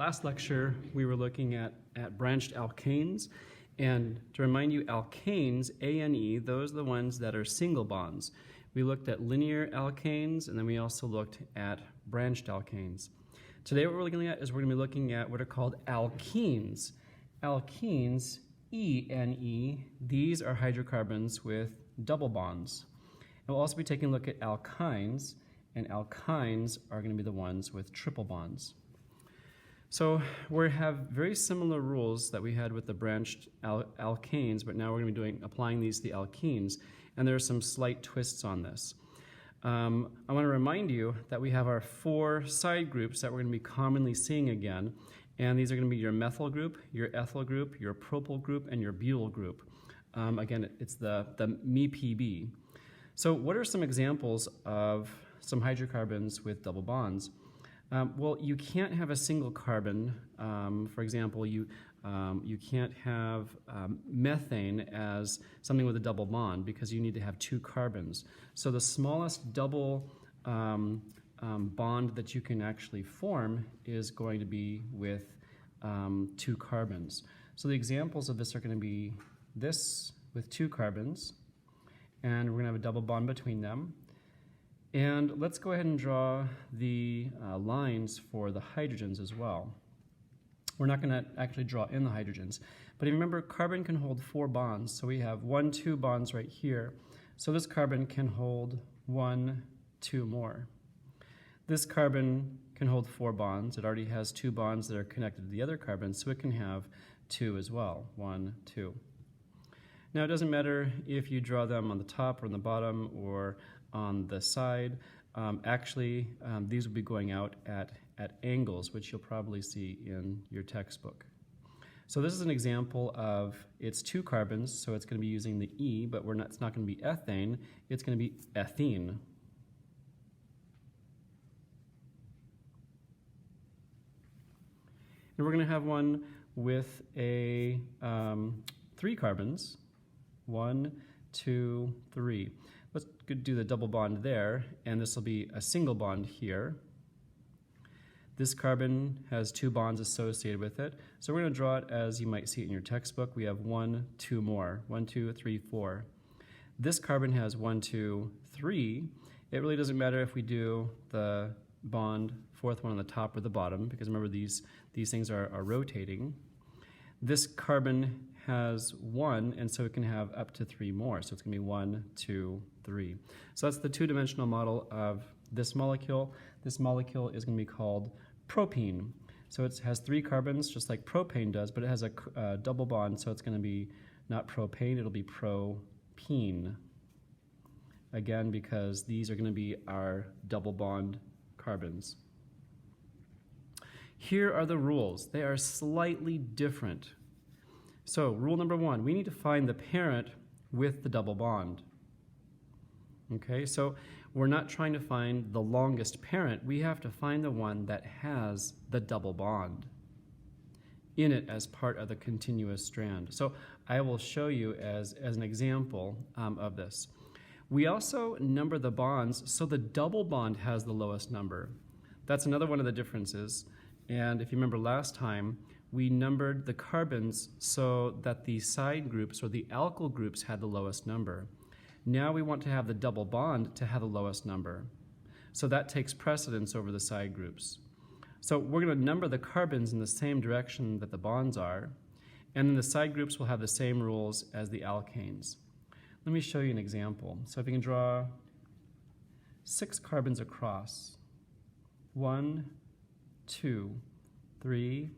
Last lecture, we were looking at branched alkanes. And to remind you, alkanes, A-N-E, those are the ones that are single bonds. We looked at linear alkanes, and then we also looked at branched alkanes. Today what we're looking at is we're going to be looking at what are called alkenes. Alkenes, E-N-E, these are hydrocarbons with double bonds. And we'll also be taking a look at alkynes, and alkynes are going to be the ones with triple bonds. So we have very similar rules that we had with the branched alkanes, but now we're going to be applying these to the alkenes, and there are some slight twists on this. I want to remind you that we have our 4 side groups that we're going to be commonly seeing again, and these are going to be your methyl group, your ethyl group, your propyl group, and your butyl group. Again, it's the MePB. So what are some examples of some hydrocarbons with double bonds? Well, you can't have a single carbon. For example, you can't have methane as something with a double bond because you need to have 2 carbons. So the smallest double bond that you can actually form is going to be with 2 carbons. So the examples of this are going to be this with 2 carbons, and we're going to have a double bond between them. And let's go ahead and draw the lines for the hydrogens as well. We're not going to actually draw in the hydrogens, but if you remember, carbon can hold 4 bonds. So we have 1, 2 bonds right here. So this carbon can hold 1, 2 more. This carbon can hold 4 bonds. It already has 2 bonds that are connected to the other carbon, so it can have 2 as well, 1, 2. Now it doesn't matter if you draw them on the top or on the bottom or on the side. These will be going out at angles, which you'll probably see in your textbook. So this is an example of, it's 2 carbons, so it's going to be using the E, but it's not going to be ethane, it's going to be ethene. And we're going to have one with a 3 carbons, 1, 2, 3. Let's do the double bond there, and this will be a single bond here. This carbon has 2 bonds associated with it, so we're going to draw it as you might see it in your textbook. We have 1, 2 more, 1, 2, 3, 4. This carbon has 1, 2, 3. It really doesn't matter if we do the bond, 4th one on the top or the bottom, because remember these things are rotating. This carbon has 1, and so it can have up to 3 more. So it's going to be 1, 2, 3. So that's the 2-dimensional model of this molecule. This molecule is going to be called propene. So it has 3 carbons, just like propane does, but it has a double bond, so it's going to be not propane, it'll be propene. Again, because these are going to be our double bond carbons. Here are the rules. They are slightly different. So rule number 1, we need to find the parent with the double bond. Okay, so we're not trying to find the longest parent. We have to find the one that has the double bond in it as part of the continuous strand. So I will show you as an example of this. We also number the bonds so the double bond has the lowest number. That's another one of the differences. And if you remember last time, we numbered the carbons so that the side groups or the alkyl groups had the lowest number. Now we want to have the double bond to have the lowest number. So that takes precedence over the side groups. So we're going to number the carbons in the same direction that the bonds are, and then the side groups will have the same rules as the alkanes. Let me show you an example. So if you can draw 6 carbons across, 1, 2, 3,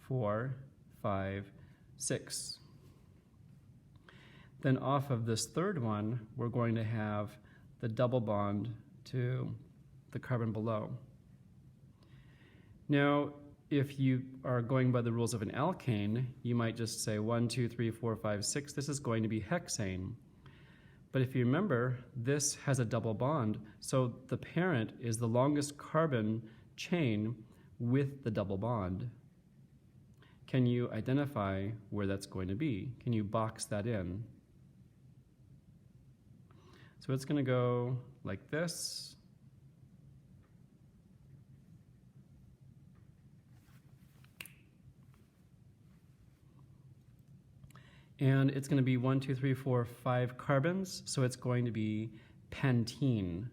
4, 5, 6. Then off of this 3rd one, we're going to have the double bond to the carbon below. Now, if you are going by the rules of an alkane, you might just say 1, 2, 3, 4, 5, 6. This is going to be hexane. But if you remember, this has a double bond, so the parent is the longest carbon chain with the double bond. Can you identify where that's going to be? Can you box that in? So it's going to go like this, And it's going to be 1, 2, 3, 4, 5 carbons, so it's going to be pentene.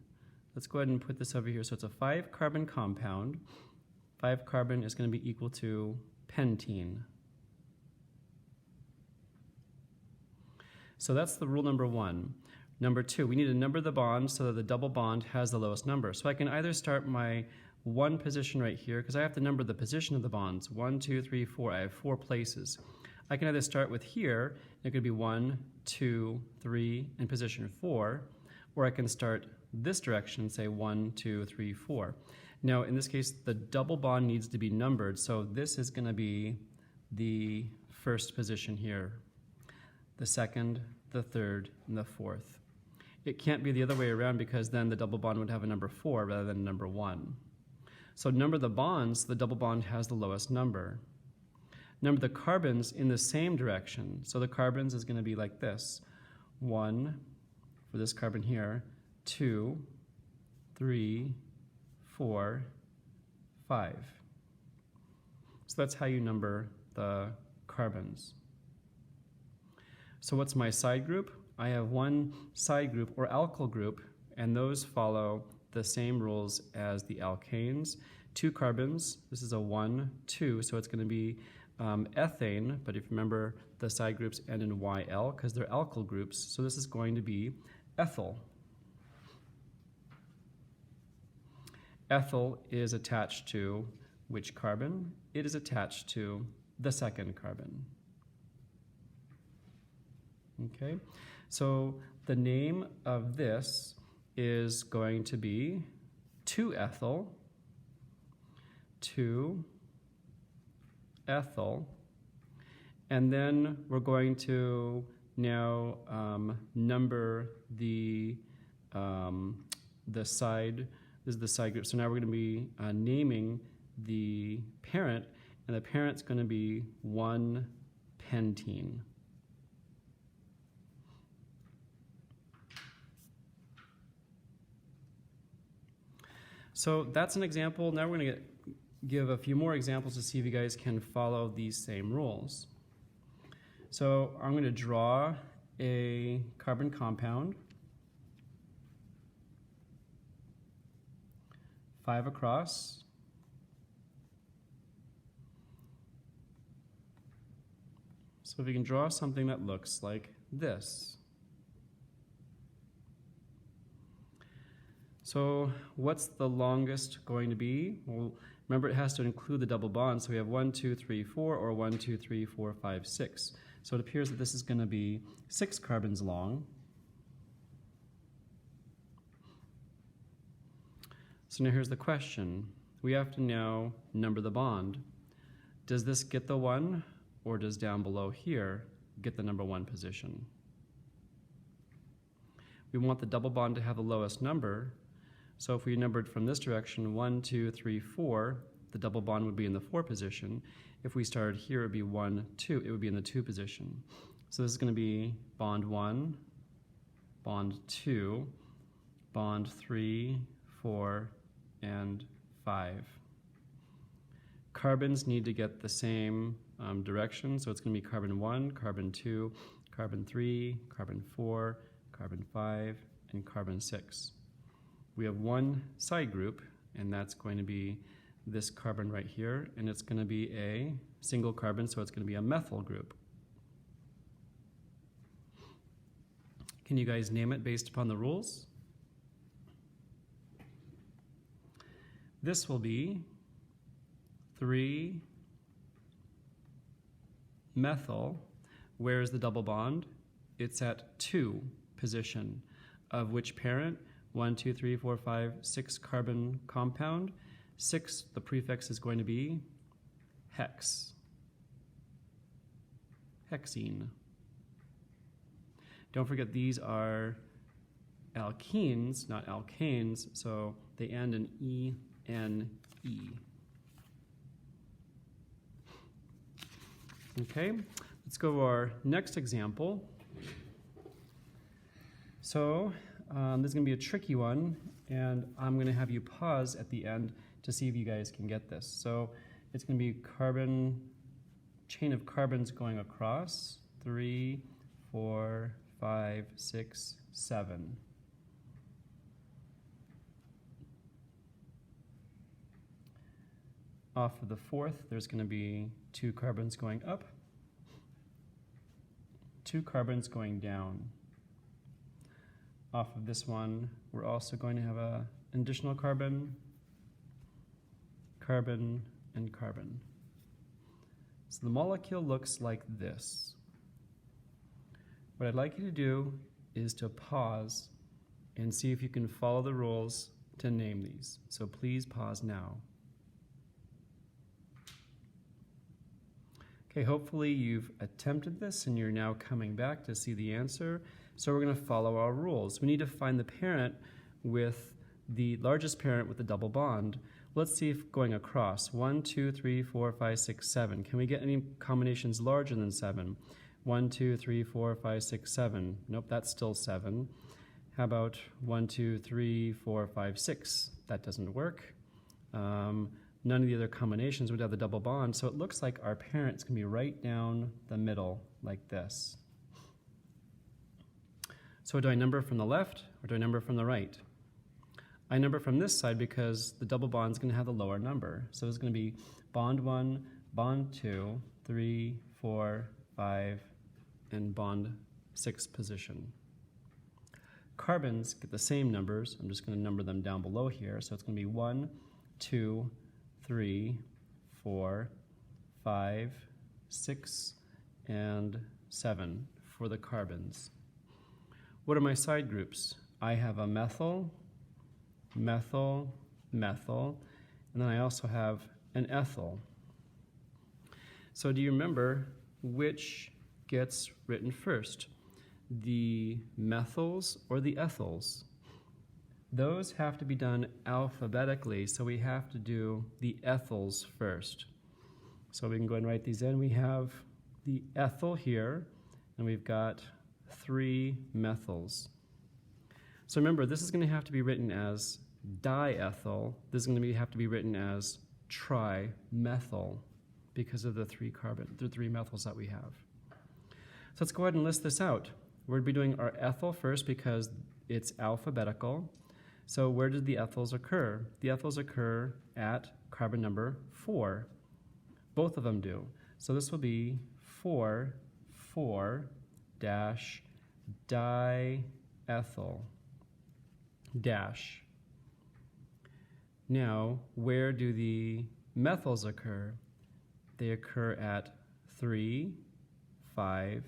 Let's go ahead and put this over here. So it's a 5-carbon compound. 5 carbon is going to be equal to pentene. So that's the rule number 1. Number 2, we need to number the bonds so that the double bond has the lowest number. So I can either start my 1 position right here, because I have to number the position of the bonds. 1, 2, 3, 4. I have 4 places. I can either start with here, it could be 1, 2, 3, in position 4, or I can start this direction and say 1, 2, 3, 4. Now, in this case, the double bond needs to be numbered, so this is going to be the first position here, the second, the third, and the fourth. It can't be the other way around because then the double bond would have a number 4 rather than number 1. So number the bonds, the double bond has the lowest number. Number the carbons in the same direction. So the carbons is going to be like this. 1 for this carbon here, 2, 3, 4, 5. So that's how you number the carbons. So what's my side group? I have one side group or alkyl group, and those follow the same rules as the alkanes. 2 carbons, this is a 1, 2, so it's going to be ethane, but if you remember, the side groups end in YL because they're alkyl groups, so this is going to be ethyl. Ethyl is attached to which carbon? It is attached to the second carbon. Okay, so the name of this is going to be 2-ethyl, 2-ethyl, and then we're going to now number the side. This is the side group. So now we're going to be naming the parent, and the parent's going to be 1-pentene. So that's an example. Now we're going to give a few more examples to see if you guys can follow these same rules. So I'm going to draw a carbon compound, 5 across. So if you can draw something that looks like this. So what's the longest going to be? Well, remember it has to include the double bond, so we have 1, 2, 3, 4, or 1, 2, 3, 4, 5, 6. So it appears that this is going to be 6 carbons long. So now here's the question. We have to now number the bond. Does this get the 1, or does down below here get the number 1 position? We want the double bond to have the lowest number, so if we numbered from this direction, 1, 2, 3, 4, the double bond would be in the 4 position. If we started here, it would be 1, 2, it would be in the 2 position. So this is going to be bond 1, bond 2, bond 3, 4, and 5. Carbons need to get the same direction, so it's going to be carbon 1, carbon 2, carbon 3, carbon 4, carbon 5, and carbon 6. We have one side group, and that's going to be this carbon right here, and it's going to be a single carbon, so it's going to be a methyl group. Can you guys name it based upon the rules? This will be 3-methyl. Where is the double bond? It's at 2 position. Of which parent? 1, 2, 3, 4, 5, 6 carbon compound. 6, the prefix is going to be hex. Hexene. Don't forget these are alkenes, not alkanes, so they end in E-N-E. Okay, let's go to our next example. So this is going to be a tricky one, and I'm going to have you pause at the end to see if you guys can get this. So it's going to be chain of carbons going across 3, 4, 5, 6, 7. Off of the fourth, there's going to be 2 carbons going up, 2 carbons going down. Off of this one, we're also going to have an additional carbon, carbon, and carbon. So the molecule looks like this. What I'd like you to do is to pause and see if you can follow the rules to name these. So please pause now. Okay, hopefully you've attempted this and you're now coming back to see the answer. So we're going to follow our rules. We need to find the parent with the largest parent with the double bond. Let's see if going across 1, 2, 3, 4, 5, 6, 7. Can we get any combinations larger than 7? 1, 2, 3, 4, 5, 6, 7. Nope, that's still 7. How about 1, 2, 3, 4, 5, 6? That doesn't work. None of the other combinations would have the double bond, so it looks like our parent's going to be right down the middle like this. So do I number from the left or do I number from the right? I number from this side because the double bond is going to have the lower number. So it's going to be bond 1, bond 2, 3, 4, 5, and bond 6 position. Carbons get the same numbers. I'm just going to number them down below here. So it's going to be 1, 2, 3, 4, 5, 6, and 7 for the carbons. What are my side groups? I have a methyl, methyl, methyl, and then I also have an ethyl. So do you remember which gets written first? The methyls or the ethyls? Those have to be done alphabetically, so we have to do the ethyls first. So we can go ahead and write these in. We have the ethyl here, and we've got 3 methyls. So remember, this is going to have to be written as diethyl. This is going to have to be written as trimethyl because of the 3 methyls that we have. So let's go ahead and list this out. We're going to be doing our ethyl first because it's alphabetical. So where did the ethyls occur? The ethyls occur at carbon number 4. Both of them do. So this will be 4, 4 dash diethyl dash. Now, where do the methyls occur? They occur at 3, 5,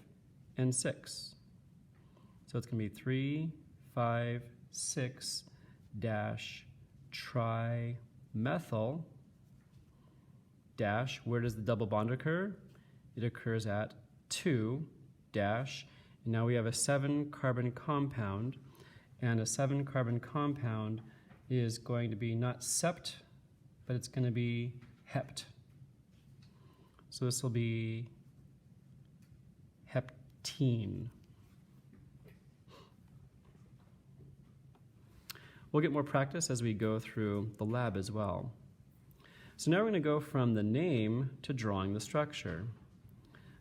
and 6. So it's going to be 3, 5, 6 dash trimethyl dash. Where does the double bond occur? It occurs at 2 dash. And now we have a 7-carbon compound, and a 7-carbon compound is going to be not sept, but it's going to be hept. So this will be heptene. We'll get more practice as we go through the lab as well. So now we're going to go from the name to drawing the structure.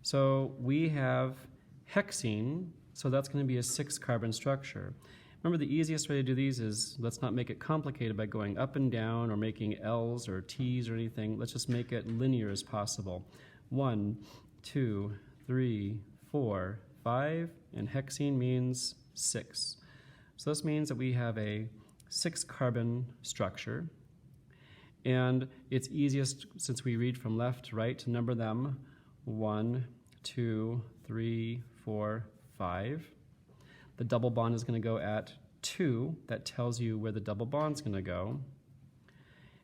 So we have hexene, so that's going to be a 6-carbon structure. Remember, the easiest way to do these is, let's not make it complicated by going up and down or making L's or T's or anything. Let's just make it linear as possible. 1, 2, 3, 4, 5, and hexene means 6. So this means that we have a 6-carbon structure, and it's easiest, since we read from left to right, to number them 1, 2, 3, 4, 5. The double bond is going to go at 2. That tells you where the double bond's going to go.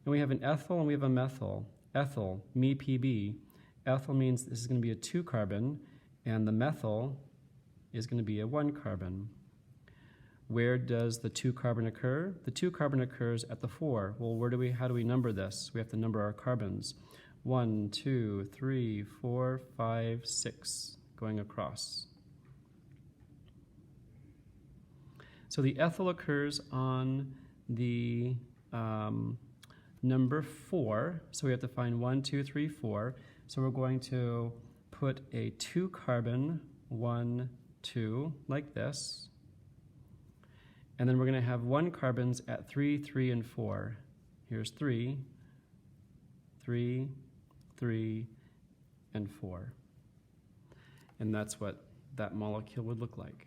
And we have an ethyl and we have a methyl. Ethyl, me-PB. Ethyl means this is going to be a 2-carbon, and the methyl is going to be a 1-carbon. Where does the 2-carbon occur? The 2-carbon occurs at the 4. Well, how do we number this? We have to number our carbons. 1, 2, 3, 4, 5, 6, going across. So the ethyl occurs on the number 4. So we have to find 1, 2, 3, 4. So we're going to put a 2-carbon 1, 2, like this. And then we're going to have 1 carbons at 3, 3, and 4. Here's 3, 3, 3, and 4. And that's what that molecule would look like.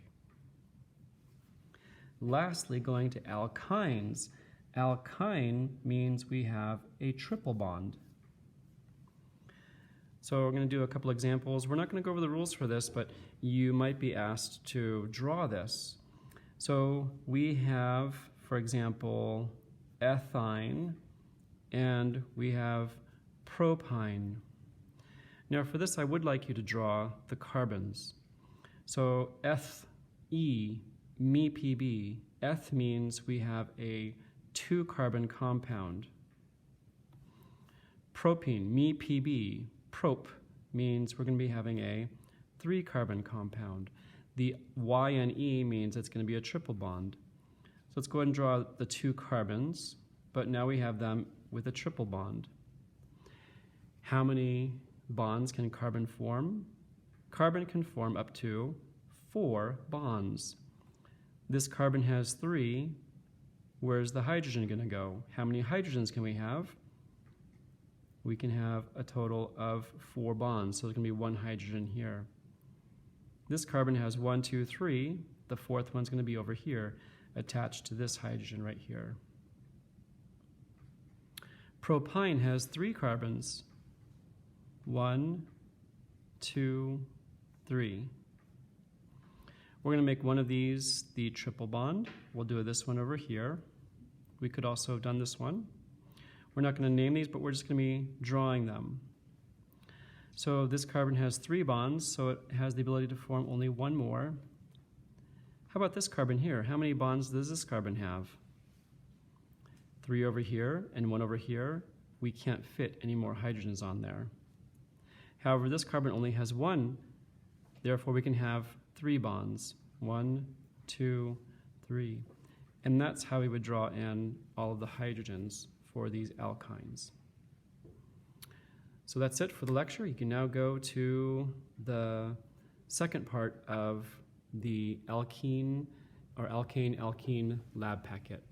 Lastly, going to alkynes. Alkyne means we have a triple bond. So we're going to do a couple examples. We're not going to go over the rules for this, but you might be asked to draw this. So we have, for example, ethyne, and we have propyne. Now for this, I would like you to draw the carbons. So eth, E, me, Pb. Eth means we have a 2-carbon compound. Propene, me, Pb. Prop means we're going to be having a 3-carbon compound. The Y and E means it's going to be a triple bond. So let's go ahead and draw the 2 carbons, but now we have them with a triple bond. How many bonds can carbon form? Carbon can form up to 4 bonds. This carbon has 3. Where's the hydrogen going to go? How many hydrogens can we have? We can have a total of 4 bonds, so there's going to be 1 hydrogen here. This carbon has 1, 2, 3. The 4th one's going to be over here, attached to this hydrogen right here. Propyne has 3 carbons. 1, 2, 3. We're going to make one of these the triple bond. We'll do this one over here. We could also have done this one. We're not going to name these, but we're just going to be drawing them. So this carbon has 3 bonds, so it has the ability to form only 1 more. How about this carbon here? How many bonds does this carbon have? 3 over here and 1 over here. We can't fit any more hydrogens on there. However, this carbon only has 1, therefore we can have 3 bonds. 1, 2, 3. And that's how we would draw in all of the hydrogens for these alkynes. So that's it for the lecture. You can now go to the second part of the alkene or alkane-alkene lab packet.